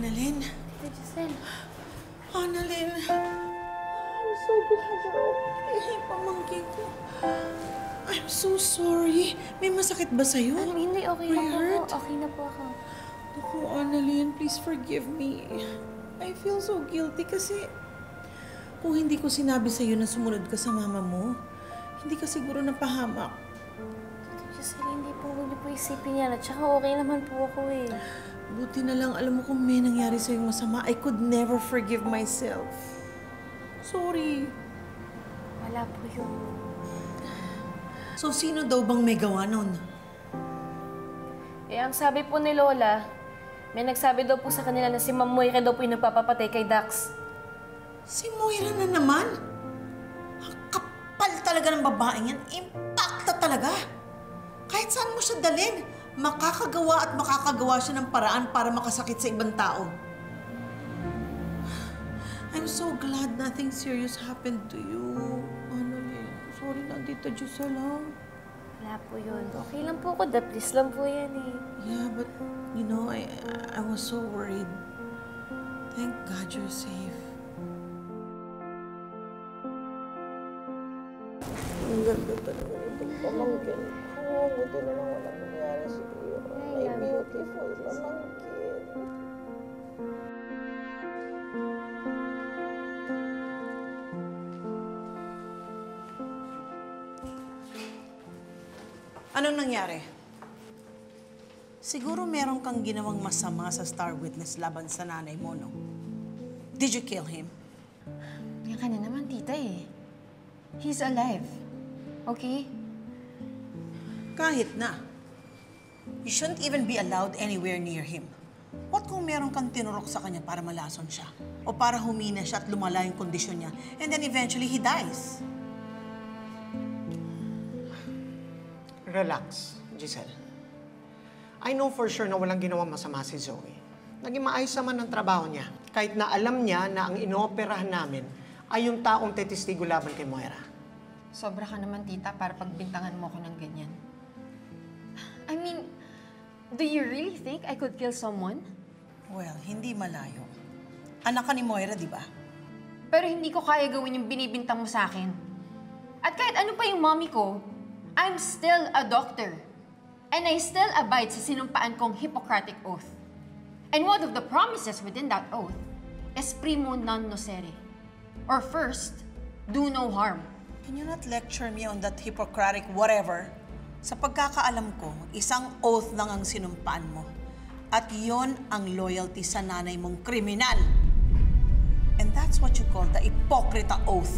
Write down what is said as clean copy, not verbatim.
Annalyn. Tita Giselle. Annalyn. I'm so glad you're okay, pamangkin ko. I'm so sorry. May masakit ba sa'yo? Hindi, okay Were na you po hurt? ako. Okay na po ako. Naku, Annalyn, please forgive me. I feel so guilty kasi kung hindi ko sinabi sa'yo na sumunod ka sa mama mo, hindi ka siguro napahamak. Tita Giselle, hindi po huwag niyo po isipin yan. At saka okay naman po ako eh. Buti na lang, alam mo kung may nangyari sa'yo masama, I could never forgive myself. Sorry. Wala po yun. So, sino daw bang may gawa nun? Eh, ang sabi po ni Lola, may nagsabi daw po sa kanila na si Ma'am Moira daw po yung nagpapapatay kay Dax. Si Moira na naman? Ang kapal talaga ng babaeng yan. Impacta talaga. Kahit saan mo siya dalhin, makakagawa at makakagawa siya ng paraan para makasakit sa ibang tao. I'm so glad nothing serious happened to you. Annalyn, sorry na, Tita Giselle, ha? Wala po yun. Okay lang po ako. Daplis lang po yan eh. Yeah, but, you know, I was so worried. Thank God you're safe. Ang ganda talaga itong pamangkin ko. Buti na lang walang nangyari sa iyo. My beautiful pamangkin. Anong nangyari? Siguro meron kang ginawang masama sa Star Witness laban sa nanay mo, no? Did you kill him? Yan ka na naman, tita eh. He's alive. Okay? Kahit na. You shouldn't even be allowed anywhere near him. What kung meron kang tinurok sa kanya para malason siya? O para humina siya at lumala yung kondisyon niya, and then eventually he dies? Relax, Giselle. I know for sure na walang ginawang masama si Zoe. Naging maayos naman ang trabaho niya. Kahit na alam niya na ang inooperahan namin ay yung taong testigo laban kay Moira. Sobra ka naman, tita, para pagbintangan mo ko ng ganyan. I mean, do you really think I could kill someone? Well, hindi malayo. Anak ka ni Moira, di ba? Pero hindi ko kaya gawin yung binibintang mo sa akin. At kahit ano pa yung mommy ko, I'm still a doctor. And I still abide sa sinumpaan kong Hippocratic Oath. And one of the promises within that oath is primo non nocere. Or first, do no harm. Can you not lecture me on that Hippocratic whatever? Sa pagkakaalam ko, isang oath lang ang sinumpaan mo. At yon ang loyalty sa nanay mong kriminal. And that's what you call the Hippocrata Oath.